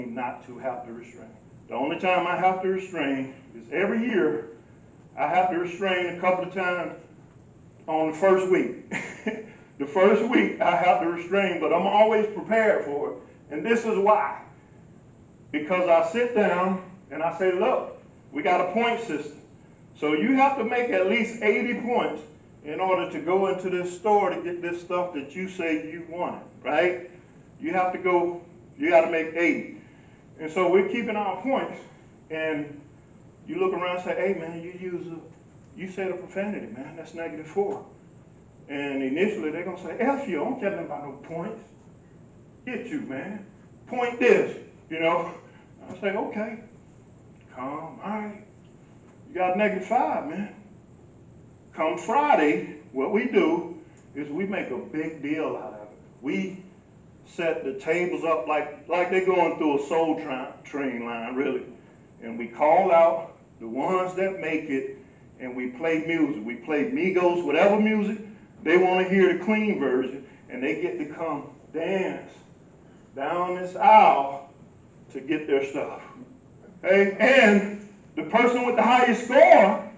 not to have to restrain. The only time I have to restrain is every year. I have to restrain a couple of times on the first week. The first week I have to restrain, but I'm always prepared for it. And this is why. Because I sit down and I say, look, we got a point system. So you have to make at least 80 points in order to go into this store to get this stuff that you say you wanted, right? You have to go, you got to make 80. And so we're keeping our points. And you look around and say, hey man, you said a profanity, man, that's -4. And initially they're going to say, F you, I don't care nothing about no points. Get you, man. Point this, you know. I say, okay, calm, all right. You got -5, man. Come Friday, what we do is we make a big deal out of it. We set the tables up like they're going through a soul train line, really. And we call out the ones that make it, and we play music. We play Migos, whatever music. They want to hear the clean version, and they get to come dance down this aisle to get their stuff. Okay? And the person with the highest score,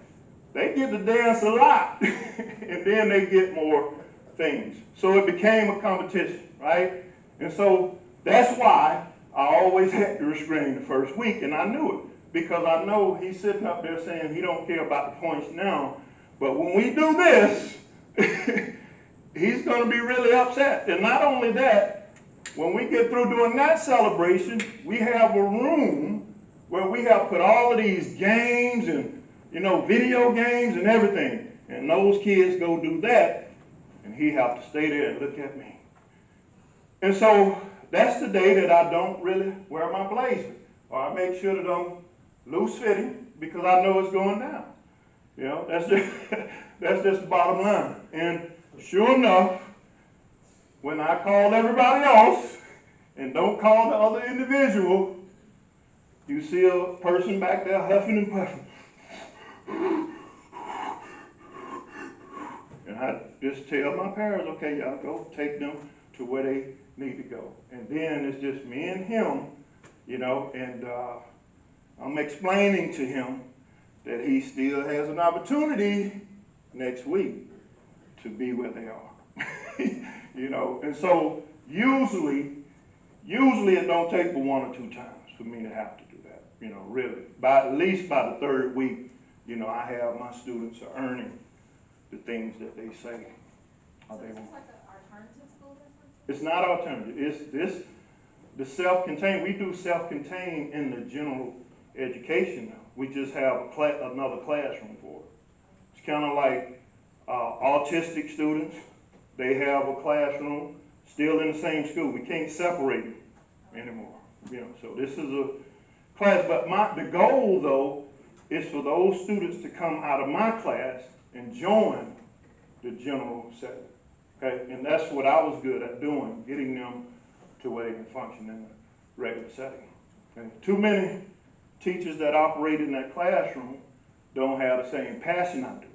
they get to dance a lot, and then they get more things. So it became a competition, right? And so that's why I always had to restrain the first week, and I knew it, because I know he's sitting up there saying he don't care about the points now, but when we do this, he's going to be really upset. And not only that, when we get through doing that celebration, we have a room where we have put all of these games and, video games and everything. And those kids go do that, and he have to stay there and look at me. And so that's the day that I don't really wear my blazer, or I make sure that I'm loose fitting, because I know it's going down. That's just the bottom line. And sure enough, when I call everybody else and don't call the other individual, you see a person back there huffing and puffing. And I just tell my parents, okay, y'all go take them to where they need to go. And then it's just me and him, and I'm explaining to him that he still has an opportunity next week to be where they are. And so usually it don't take but 1 or 2 times for me to have to do that, really. At least by the 3rd week, I have my students are earning the things that they say. So is this like an alternative school district? It's not alternative. It's the self-contained. We do self-contained in the general education now. We just have another classroom for it. It's kind of like autistic students. They have a classroom still in the same school. We can't separate them anymore. So this is a class. But the goal, though, is for those students to come out of my class and join the general setting. Okay, and that's what I was good at doing, getting them to where they can function in a regular setting. Okay? Too many teachers that operate in that classroom don't have the same passion I do.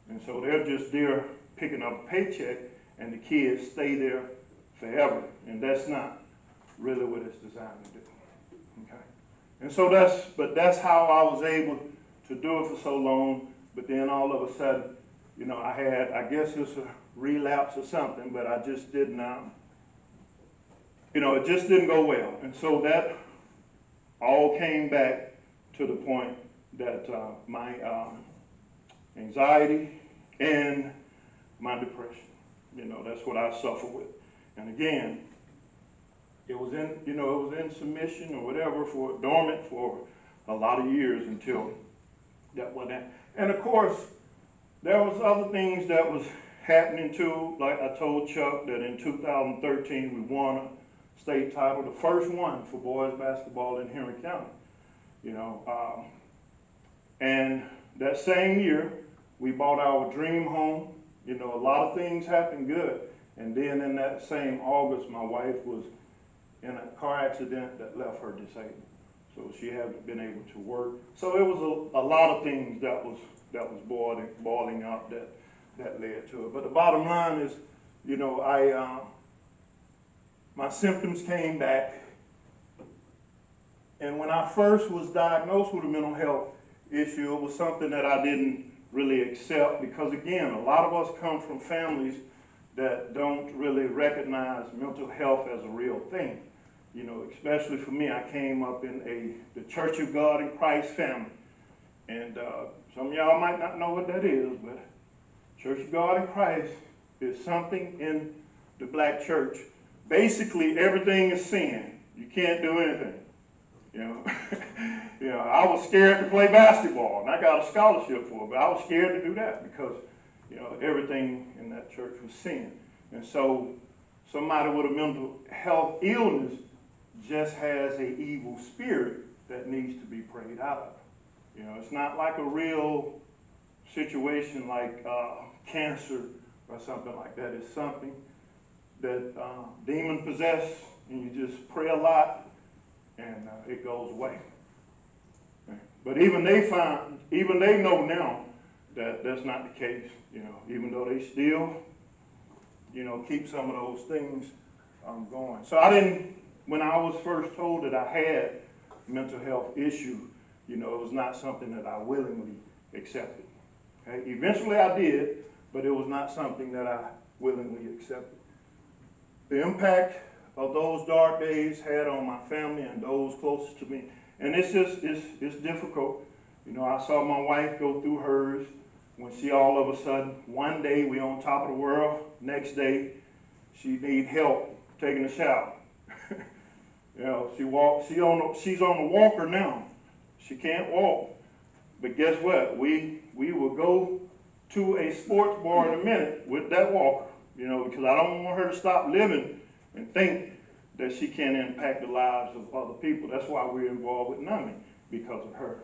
And so they're just there picking up a paycheck, and the kids stay there forever. And that's not really what it's designed to do. Okay? And so that's how I was able to do it for so long. But then all of a sudden, I guess it's a relapse or something, but I just didn't, it just didn't go well. And so that all came back to the point that my anxiety and my depression, that's what I suffer with. And again, it was in submission or whatever, dormant for a lot of years until that went in. And of course, there was other things that was happening too. Like I told Chuck that in 2013 we won a state title, the first one for boys basketball in Henry County. And that same year we bought our dream home. A lot of things happened good. And then in that same August, my wife was in a car accident that left her disabled. So she hasn't been able to work. So it was a lot of things that was boiling up that led to it. But the bottom line is, my symptoms came back And when I first was diagnosed with a mental health issue, it was something that I didn't really accept because, again, a lot of us come from families that don't really recognize mental health as a real thing. You know, especially for me, I came up in the Church of God in Christ family. And some of y'all might not know what that is, but Church of God in Christ is something in the black church. Basically, everything is sin. You can't do anything. You know, I was scared to play basketball, and I got a scholarship for it, but I was scared to do that because, you know, everything in that church was sin. And so somebody with a mental health illness just has an evil spirit that needs to be prayed out of. You know, it's not like a real situation like cancer or something like that. It's something that demon possessed, and you just pray a lot, and it goes away. But even they know now that that's not the case. You know, even though they still, you know, keep some of those things going. So when I was first told that I had a mental health issue, you know, it was not something that I willingly accepted. Okay? Eventually I did, but it was not something that I willingly accepted. The impact of those dark days had on my family and those closest to me. And it's difficult. You know, I saw my wife go through hers when she all of a sudden, one day we on top of the world, next day she need help taking a shower. You know, she's on the walker now. She can't walk. But guess what? We will go to a sports bar in a minute with that walker, you know, because I don't want her to stop living and think that she can impact the lives of other people. That's why we're involved with numbing, because of her.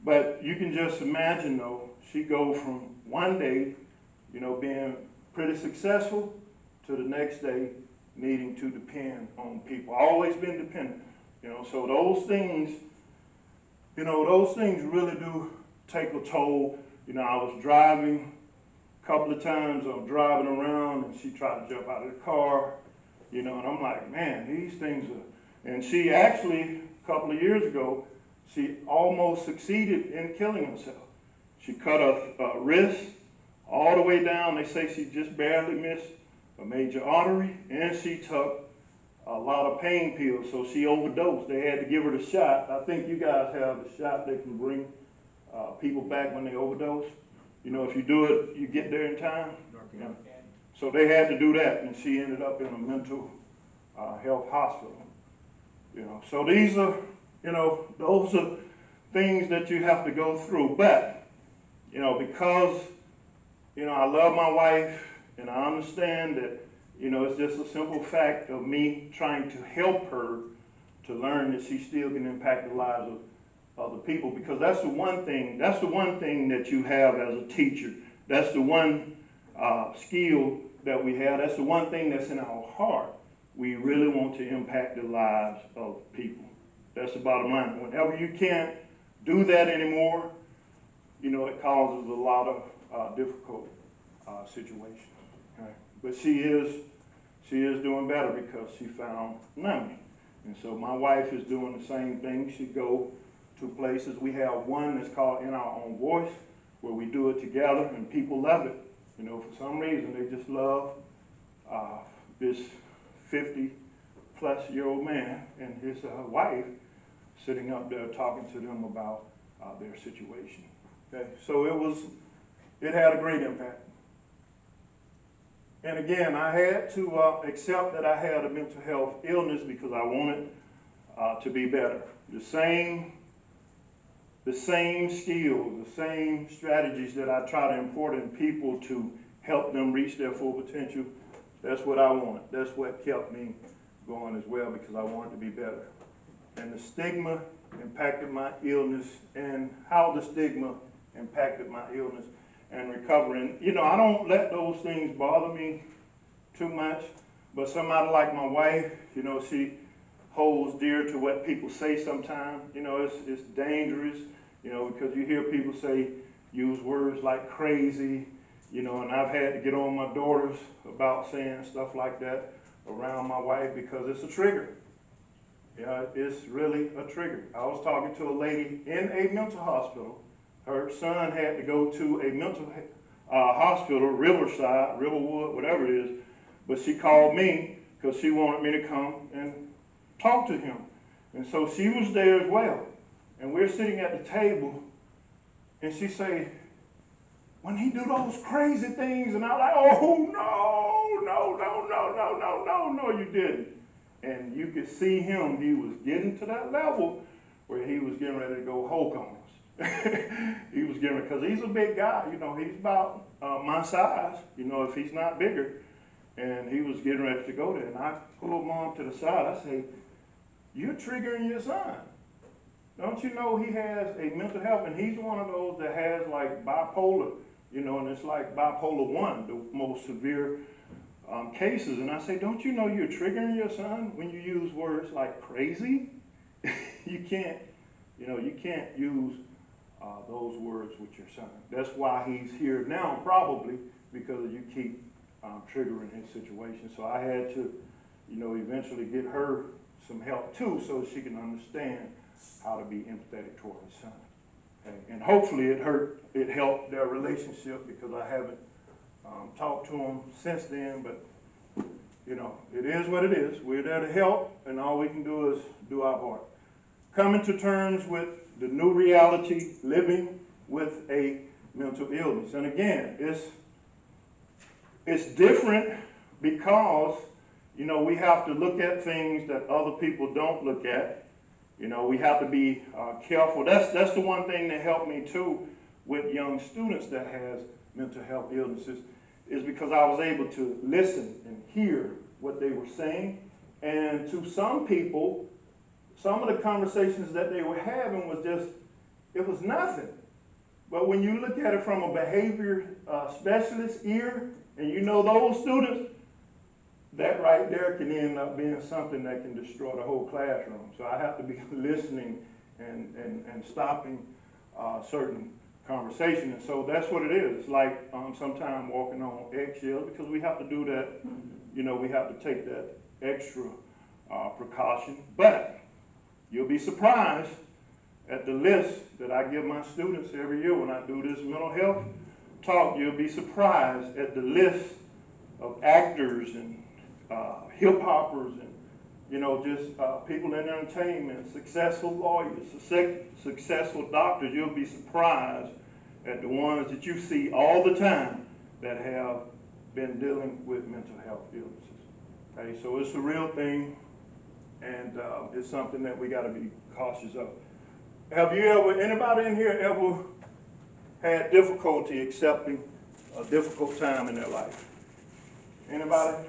But you can just imagine, though, she go from one day, you know, being pretty successful to the next day needing to depend on people. Always been dependent, you know, so those things, you know, those things really do take a toll. You know, I was driving a couple of times, I'm driving around and she tried to jump out of the car, you know, and I'm like, man, these things are, and she actually, a couple of years ago, she almost succeeded in killing herself. She cut her wrist all the way down. They say she just barely missed a major artery, and she took a lot of pain pills, so she overdosed. They had to give her the shot. I think you guys have the shot that can bring people back when they overdose. You know, if you do it, you get there in time. Yeah. So they had to do that, and she ended up in a mental health hospital. You know, so these are, you know, those are things that you have to go through. But, you know, because, you know, I love my wife, and I understand that, you know, it's just a simple fact of me trying to help her to learn that she still can impact the lives of other people, because that's the one thing that you have as a teacher. That's the one skill that we have. That's the one thing that's in our heart. We really want to impact the lives of people. That's the bottom line. Whenever you can't do that anymore, you know, it causes a lot of difficult situations. Okay? But she is doing better because she found numbing. And so my wife is doing the same thing. She go to places. We have one that's called In Our Own Voice, where we do it together, and people love it. You know, for some reason, they just love this 50-plus-year-old man and his wife sitting up there talking to them about their situation. Okay, so it had a great impact. And again, I had to accept that I had a mental health illness because I wanted to be better. The same skills, the same strategies that I try to import in people to help them reach their full potential, that's what I wanted. That's what kept me going as well, because I wanted to be better. And the stigma impacted my illness, and how the stigma impacted my illness and recovering. You know, I don't let those things bother me too much, but somebody like my wife, you know, she holds dear to what people say sometimes. You know, it's dangerous, you know, because you hear people use words like crazy, you know, and I've had to get on my daughters about saying stuff like that around my wife because it's a trigger. Yeah, it's really a trigger. I was talking to a lady in a mental hospital. Her son had to go to a mental hospital, Riverside, Riverwood, whatever it is. But she called me because she wanted me to come and talk to him. And so she was there as well. And we're sitting at the table, and she said, when he do those crazy things, and I'm like, oh, no, you didn't. And you could see him, he was getting to that level where he was getting ready to go Hulk on us. He was getting, because he's a big guy, you know, he's about my size, you know, if he's not bigger. And he was getting ready to go there. And I pulled Mom to the side. I say, you're triggering your son. Don't you know he has a mental health, and he's one of those that has like bipolar, you know, and it's like bipolar 1, the most severe cases. And I say, don't you know you're triggering your son when you use words like crazy? You can't, you know, you can't use those words with your son. That's why he's here now, probably, because you keep triggering his situation. So I had to, you know, eventually get her some help too, so she can understand how to be empathetic toward his son. Okay? And hopefully it helped their relationship, because I haven't talked to him since then, but you know, it is what it is. We're there to help, and all we can do is do our part. Coming to terms with the new reality, living with a mental illness. And again, it's different because, you know, we have to look at things that other people don't look at. You know, we have to be careful. That's the one thing that helped me too with young students that has mental health illnesses, is because I was able to listen and hear what they were saying. And to some people, some of the conversations that they were having was just, it was nothing. But when you look at it from a behavior specialist ear, and you know those students, that right there can end up being something that can destroy the whole classroom. So I have to be listening and stopping certain conversation. And so that's what it is. It's like sometimes walking on eggshells, because we have to do that. You know, we have to take that extra precaution. But you'll be surprised at the list that I give my students every year when I do this mental health talk. You'll be surprised at the list of actors and hip hoppers and, you know, just people in entertainment, successful lawyers, successful doctors. You'll be surprised at the ones that you see all the time that have been dealing with mental health illnesses. Okay, so it's a real thing, and it's something that we got to be cautious of. Have you ever, anybody in here ever had difficulty accepting a difficult time in their life? Anybody?